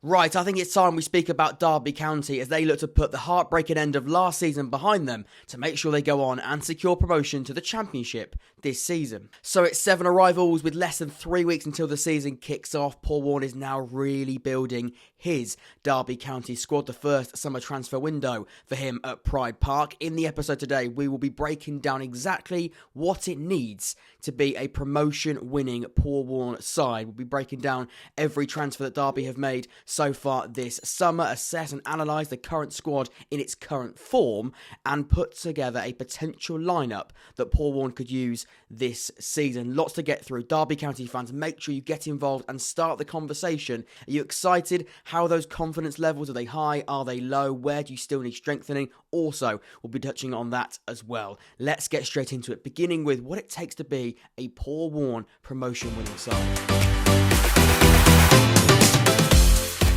Right, I think it's time we speak about Derby County as they look to put the heartbreaking end of last season behind them to make sure they go on and secure promotion to the Championship this season. So it's 7 arrivals with less than 3 weeks until the season kicks off. Paul Warne is now really building his Derby County squad, the first summer transfer window for him at Pride Park. In the episode today, we will be breaking down exactly what it needs to be a promotion-winning Paul Warne side. We'll be breaking down every transfer that Derby have made so far this summer, assess and analyse the current squad in its current form, and put together a potential lineup that Paul Warne could use this season. Lots to get through. Derby County fans, make sure you get involved and start the conversation. Are you excited? How are those confidence levels? Are they high? Are they low? Where do you still need strengthening? Also, we'll be touching on that as well. Let's get straight into it, beginning with what it takes to be a Paul Warne promotion-winning side.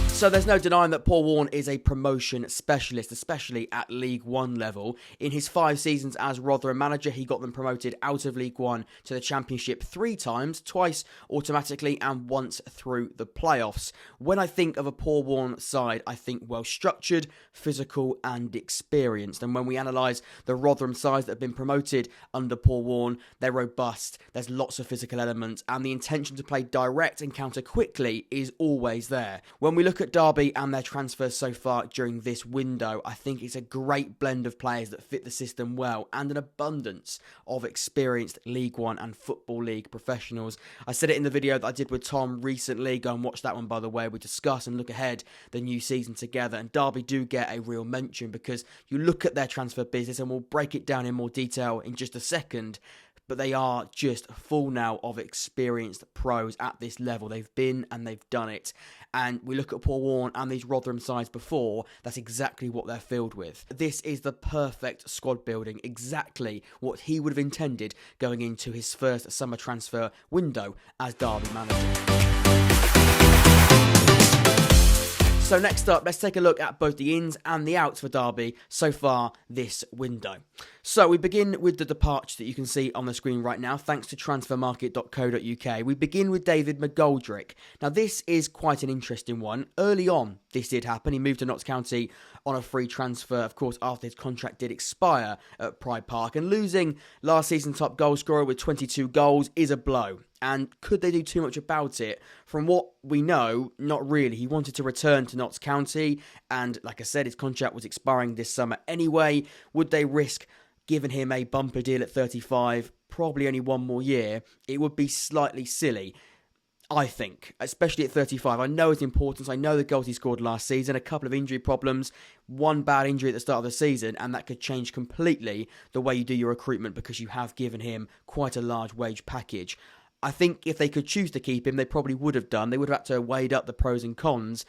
So there's no denying that Paul Warne is a promotion specialist, especially at League One level. In his 5 seasons as Rotherham manager, he got them promoted out of League One to the Championship 3 times, twice automatically and once through the playoffs. When I think of a Paul Warne side, I think well-structured, physical and experienced. And when we analyse the Rotherham sides that have been promoted under Paul Warne, they're robust, there's lots of physical elements, and the intention to play direct and counter quickly is always there. When we look at Derby and their transfers so far during this window, I think it's a great blend of players that fit the system well and an abundance of experienced League One and Football League professionals. I said it in the video that I did with Tom recently. Go and watch that one, by the way. We discuss and look ahead the new season together, and Derby do get a real mention because you look at their transfer business, and we'll break it down in more detail in just a second, but they are just full now of experienced pros at this level. They've been and they've done it. And we look at Paul Warne and these Rotherham sides before, that's exactly what they're filled with. This is the perfect squad building, exactly what he would have intended going into his first summer transfer window as Derby manager. So next up, let's take a look at both the ins and the outs for Derby so far this window. So we begin with the departure that you can see on the screen right now, thanks to transfermarket.co.uk. We begin with David McGoldrick. Now this is quite an interesting one. Early on, this did happen. He moved to Notts County on a free transfer, of course, after his contract did expire at Pride Park. And losing last season's top goal scorer with 22 goals is a blow. And could they do too much about it? From what we know, not really. He wanted to return to Notts County, and like I said, his contract was expiring this summer anyway. Would they risk giving him a bumper deal at 35, probably only 1 more year? It would be slightly silly, I think, especially at 35. I know his importance. I know the goals he scored last season, a couple of injury problems, 1 bad injury at the start of the season, and that could change completely the way you do your recruitment because you have given him quite a large wage package. I think if they could choose to keep him, they probably would have done. They would have had to weighed up the pros and cons,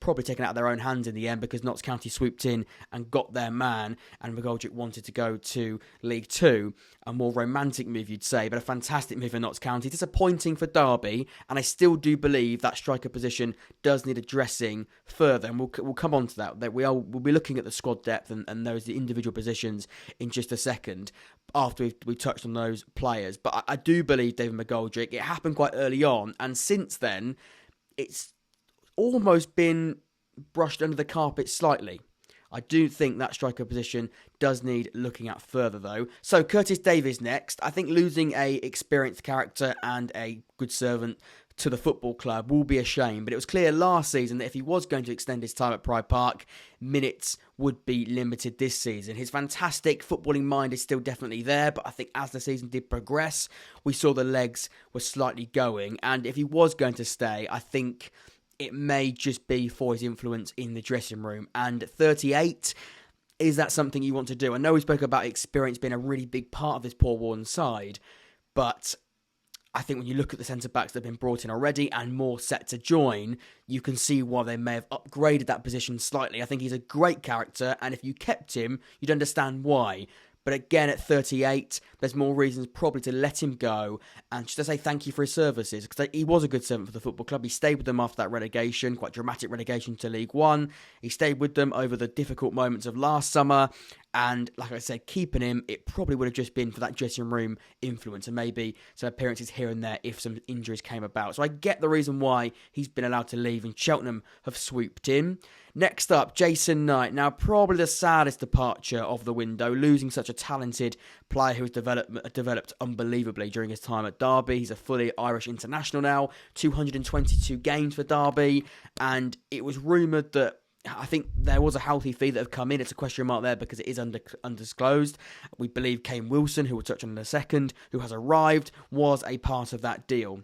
probably taken out of their own hands in the end because Notts County swooped in and got their man, and McGoldrick wanted to go to League Two. A more romantic move, you'd say, but a fantastic move for Notts County. Disappointing for Derby, and I still do believe that striker position does need addressing further, and we'll come on to that. We'll be looking at the squad depth and those individual positions in just a second after we've touched on those players. But I do believe David McGoldrick, it happened quite early on, and since then, it's almost been brushed under the carpet slightly. I do think that striker position does need looking at further though. So Curtis Davies next. I think losing a experienced character and a good servant to the football club will be a shame, but it was clear last season that if he was going to extend his time at Pride Park, minutes would be limited this season. His fantastic footballing mind is still definitely there, but I think as the season did progress, we saw the legs were slightly going, and if he was going to stay, I think it may just be for his influence in the dressing room. And at 38, is that something you want to do? I know we spoke about experience being a really big part of this Paul Warne side, but I think when you look at the centre-backs that have been brought in already and more set to join, you can see why they may have upgraded that position slightly. I think he's a great character, and if you kept him, you'd understand why. But again, at 38, there's more reasons probably to let him go and just to say thank you for his services, because he was a good servant for the football club. He stayed with them after that relegation, quite dramatic relegation to League One. He stayed with them over the difficult moments of last summer, And like I said, keeping him, it probably would have just been for that dressing room influence and maybe some appearances here and there if some injuries came about. So I get the reason why he's been allowed to leave and Cheltenham have swooped in. Next up, Jason Knight. Now, probably the saddest departure of the window, losing such a talented player who has developed unbelievably during his time at Derby. He's a fully Irish international now, 222 games for Derby, and it was rumoured that I think there was a healthy fee that have come in. It's a question mark there because it is undisclosed. We believe Kane Wilson, who we'll touch on in a second, who has arrived, was a part of that deal.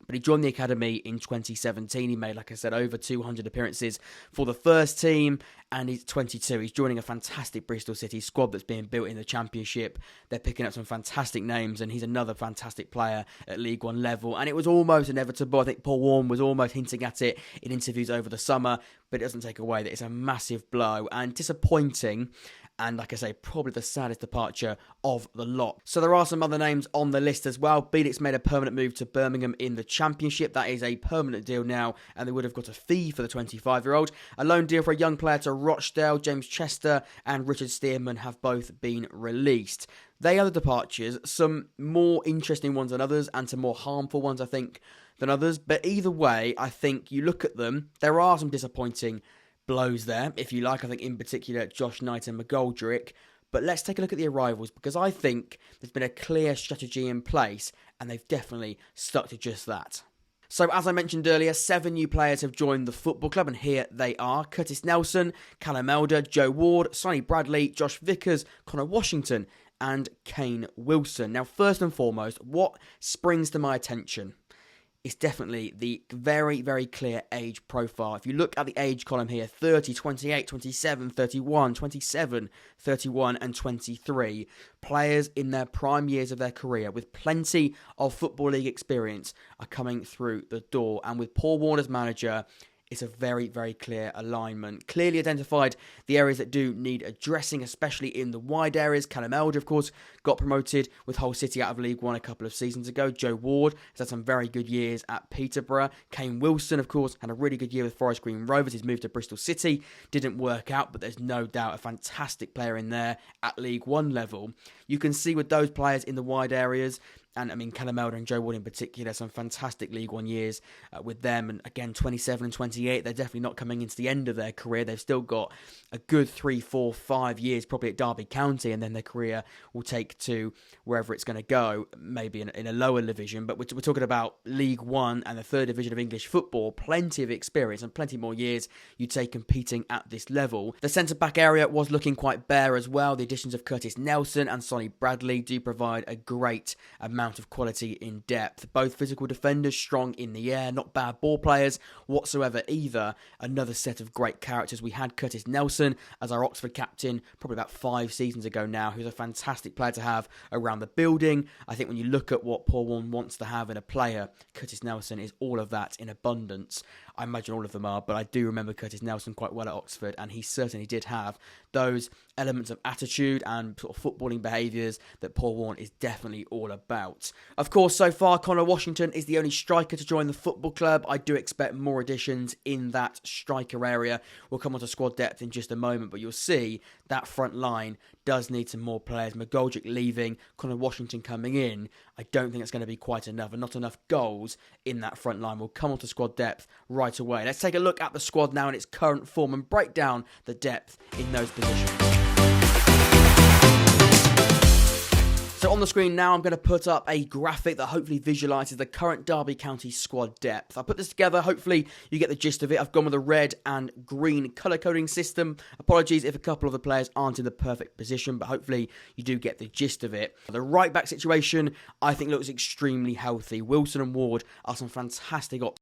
But he joined the academy in 2017. He made, like I said, over 200 appearances for the first team, and he's 22. He's joining a fantastic Bristol City squad that's being built in the Championship. They're picking up some fantastic names, and he's another fantastic player at League One level. And it was almost inevitable. I think Paul Warne was almost hinting at it in interviews over the summer, but it doesn't take away that it's a massive blow and disappointing. And like I say, probably the saddest departure of the lot. So there are some other names on the list as well. Bielitz made a permanent move to Birmingham in the Championship. That is a permanent deal now, and they would have got a fee for the 25-year-old. A loan deal for a young player to Rochdale, James Chester and Richard Stearman have both been released. They are the departures, some more interesting ones than others, and some more harmful ones, I think, than others. But either way, I think you look at them, there are some disappointing blows there, if you like. I think in particular Josh Knight and McGoldrick. But let's take a look at the arrivals, because I think there's been a clear strategy in place and they've definitely stuck to just that. So as I mentioned earlier, 7 new players have joined the football club, and here they are: Curtis Nelson, Callum Elder, Joe Ward, Sonny Bradley, Josh Vickers, Conor Washington and Kane Wilson. Now, first and foremost, what springs to my attention is definitely the very, very clear age profile. If you look at the age column here, 30, 28, 27, 31, 27, 31 and 23. Players in their prime years of their career with plenty of Football League experience are coming through the door. And with Paul Warne as manager, it's a very, very clear alignment. Clearly identified the areas that do need addressing, especially in the wide areas. Callum Elder, of course, got promoted with Hull City out of League One a couple of seasons ago. Joe Ward has had some very good years at Peterborough. Kane Wilson, of course, had a really good year with Forest Green Rovers. He's moved to Bristol City. Didn't work out, but there's no doubt a fantastic player in there at League One level. You can see with those players in the wide areas, and I mean, Callum Elder and Joe Ward in particular, some fantastic League One years with them. And again, 27 and 28, they're definitely not coming into the end of their career. They've still got a good 3, 4, 5 years probably at Derby County, and then their career will take to wherever it's going to go, maybe in a lower division. But we're talking about League One and the 3rd division of English football. Plenty of experience and plenty more years you take competing at this level. The centre-back area was looking quite bare as well. The additions of Curtis Nelson and Sonny Bradley do provide a great amount of quality in depth. Both physical defenders, strong in the air, not bad ball players whatsoever either. Another set of great characters. We had Curtis Nelson as our Oxford captain probably about 5 seasons ago now, who's a fantastic player to have around the building. I think when you look at what Paul Warne wants to have in a player, Curtis Nelson is all of that in abundance. I imagine all of them are, but I do remember Curtis Nelson quite well at Oxford, and he certainly did have those elements of attitude and sort of footballing behaviours that Paul Warne is definitely all about. Of course, so far, Conor Washington is the only striker to join the football club. I do expect more additions in that striker area. We'll come on to squad depth in just a moment, but you'll see that front line does need some more players. McGoldrick leaving, Conor Washington coming in. I don't think it's going to be quite enough, and not enough goals in that front line. We'll come on to squad depth right away. Let's take a look at the squad now in its current form and break down the depth in those positions. So on the screen now, I'm going to put up a graphic that hopefully visualises the current Derby County squad depth. I put this together, hopefully you get the gist of it. I've gone with a red and green colour coding system. Apologies if a couple of the players aren't in the perfect position, but hopefully you do get the gist of it. The right back situation, I think, looks extremely healthy. Wilson and Ward are some fantastic options.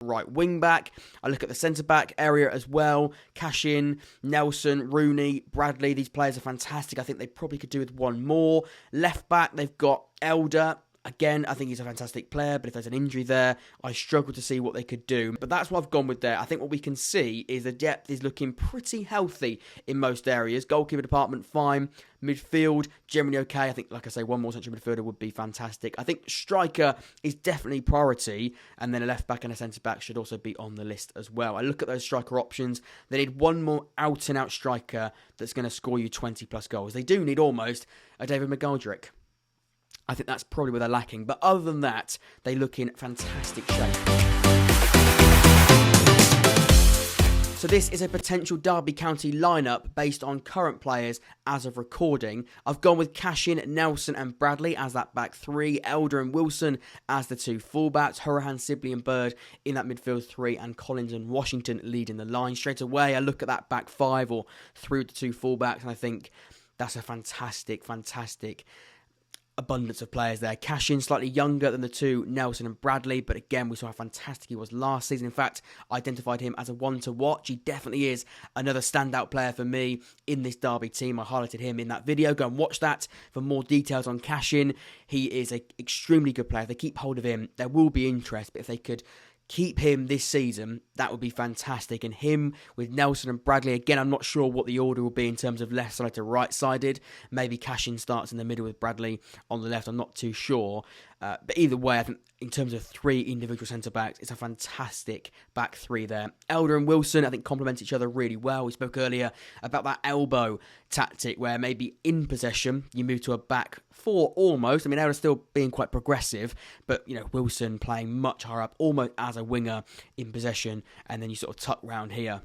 Right wing back. I look at the centre back area as well. Cashin, Nelson, Rooney, Bradley. These players are fantastic. I think they probably could do with one more. Left back, they've got Elder, Again, I think he's a fantastic player, but if there's an injury there, I struggle to see what they could do. But that's what I've gone with there. I think what we can see is the depth is looking pretty healthy in most areas. Goalkeeper department, fine. Midfield, generally okay. I think, like I say, one more central midfielder would be fantastic. I think striker is definitely priority, and then a left-back and a centre-back should also be on the list as well. I look at those striker options. They need one more out-and-out striker that's going to score you 20-plus goals. They do need almost a David McGoldrick. I think that's probably where they're lacking. But other than that, they look in fantastic shape. So this is a potential Derby County lineup based on current players as of recording. I've gone with Cashin, Nelson and Bradley as that back three, Elder and Wilson as the two fullbacks, Hourihane, Sibley and Bird in that midfield three, and Collins and Washington leading the line. Straight away, I look at that back five or through the two fullbacks, and I think that's a fantastic abundance of players there. Cashin, slightly younger than the two, Nelson and Bradley, but again, we saw how fantastic he was last season. In fact, I identified him as a one to watch. He definitely is another standout player for me in this Derby team. I highlighted him in that video. Go and watch that for more details on Cashin. He is an extremely good player. If they keep hold of him, there will be interest, but if they could keep him this season, that would be fantastic. And him with Nelson and Bradley, again, I'm not sure what the order will be in terms of left side to right sided. Maybe Cashin starts in the middle with Bradley on the left. I'm not too sure. But either way, I think in terms of three individual centre-backs, it's a fantastic back three there. Elder and Wilson, I think, complement each other really well. We spoke earlier about that elbow tactic where maybe in possession, you move to a back four almost. I mean, Elder's still being quite progressive, but, you know, Wilson playing much higher up, almost as a winger in possession, and then you sort of tuck round here.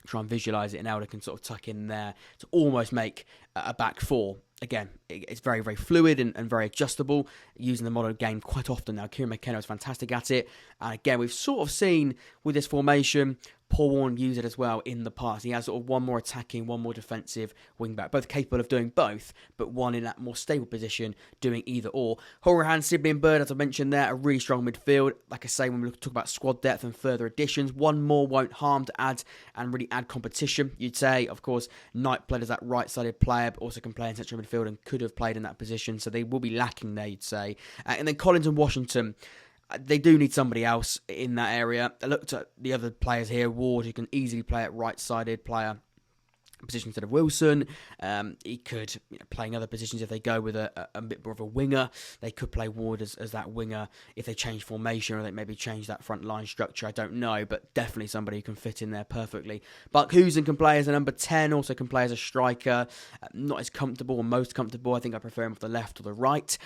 Try and visualise it, and Elder can sort of tuck in there to almost make a back four. Again, it's very, very fluid and very adjustable, using the modern game quite often now. Kieran McKenna is fantastic at it. And again, we've sort of seen with this formation, Paul Warne use it as well in the past. He has sort of one more attacking, one more defensive wing-back, both capable of doing both, but one in that more stable position, doing either or. Hourihane, Sibley and Bird, as I mentioned there, a really strong midfield. Like I say, when we talk about squad depth and further additions, one more won't harm to add and really add competition, you'd say. Of course, Knight played as that right-sided player, but also can play in central midfield and could have played in that position, so they will be lacking there, you'd say. And then Collins and Washington, they do need somebody else in that area. I looked at the other players here. Ward, who can easily play at right-sided player position instead of Wilson. He could play in other positions if they go with a bit more of a winger. They could play Ward as that winger if they change formation, or they maybe change that front line structure. I don't know, but definitely somebody who can fit in there perfectly. Buck Husen can play as a number 10, also can play as a striker. Not as comfortable or most comfortable. I think I prefer him off the left or the right.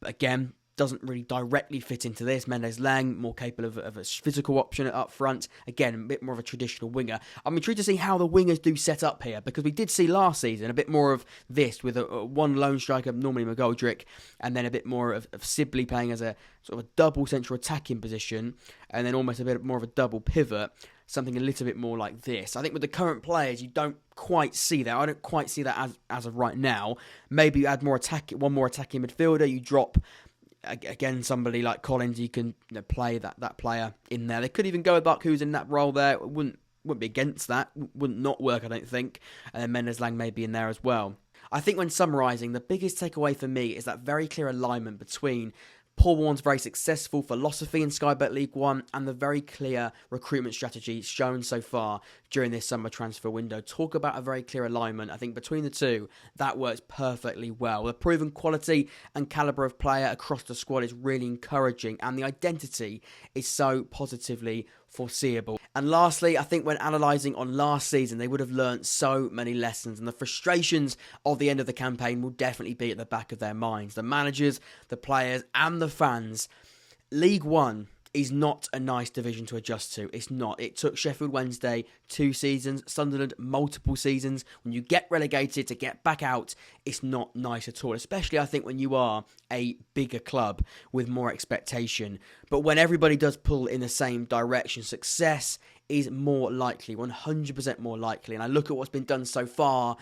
But again, doesn't really directly fit into this. Mendez-Laing, more capable of a physical option up front. Again, a bit more of a traditional winger. I'm intrigued to see how the wingers do set up here, because we did see last season a bit more of this with a one lone striker, normally McGoldrick, and then a bit more of Sibley playing as a sort of a double central attacking position, and then almost a bit more of a double pivot, something a little bit more like this. I think with the current players, you don't quite see that. I don't quite see that as of right now. Maybe you add one more attacking midfielder, you drop again somebody like Collins, you can play that player in there. They could even go with Buck, who's in that role there. It wouldn't be against that. Wouldn't not work, I don't think. And then Mendez-Laing may be in there as well. I think when summarising, the biggest takeaway for me is that very clear alignment between Paul Warne's very successful philosophy in Sky Bet League One and the very clear recruitment strategy shown so far during this summer transfer window. Talk about a very clear alignment. I think between the two, that works perfectly well. The proven quality and calibre of player across the squad is really encouraging, and the identity is so positively foreseeable. And lastly, I think when analysing on last season, they would have learnt so many lessons, and the frustrations of the end of the campaign will definitely be at the back of their minds. The managers, the players and the fans. League One is not a nice division to adjust to. It's not. It took Sheffield Wednesday 2 seasons, Sunderland multiple seasons. When you get relegated to get back out, it's not nice at all, especially I think when you are a bigger club with more expectation. But when everybody does pull in the same direction, success is more likely, 100% more likely. And I look at what's been done so far,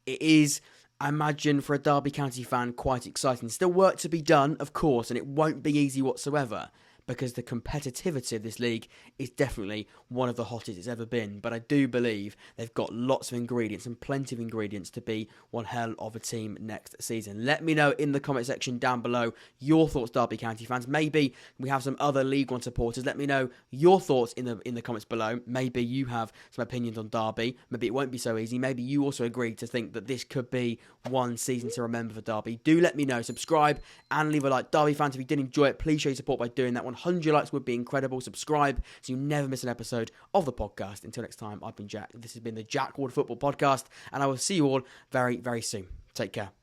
it is, I imagine, for a Derby County fan, quite exciting. Still work to be done, of course, and it won't be easy whatsoever. because the competitivity of this league is definitely one of the hottest it's ever been. But I do believe they've got lots of ingredients and plenty of ingredients to be one hell of a team next season. Let me know in the comment section down below your thoughts, Derby County fans. Maybe we have some other League One supporters. Let me know your thoughts in the comments below. Maybe you have some opinions on Derby. Maybe it won't be so easy. Maybe you also agree to think that this could be one season to remember for Derby. Do let me know. Subscribe and leave a like. Derby fans, if you did enjoy it, please show your support by doing that. 100 likes would be incredible. Subscribe so you never miss an episode of the podcast. Until next time, I've been Jack. This has been the Jack Ward Football Podcast, and I will see you all very, very soon. Take care.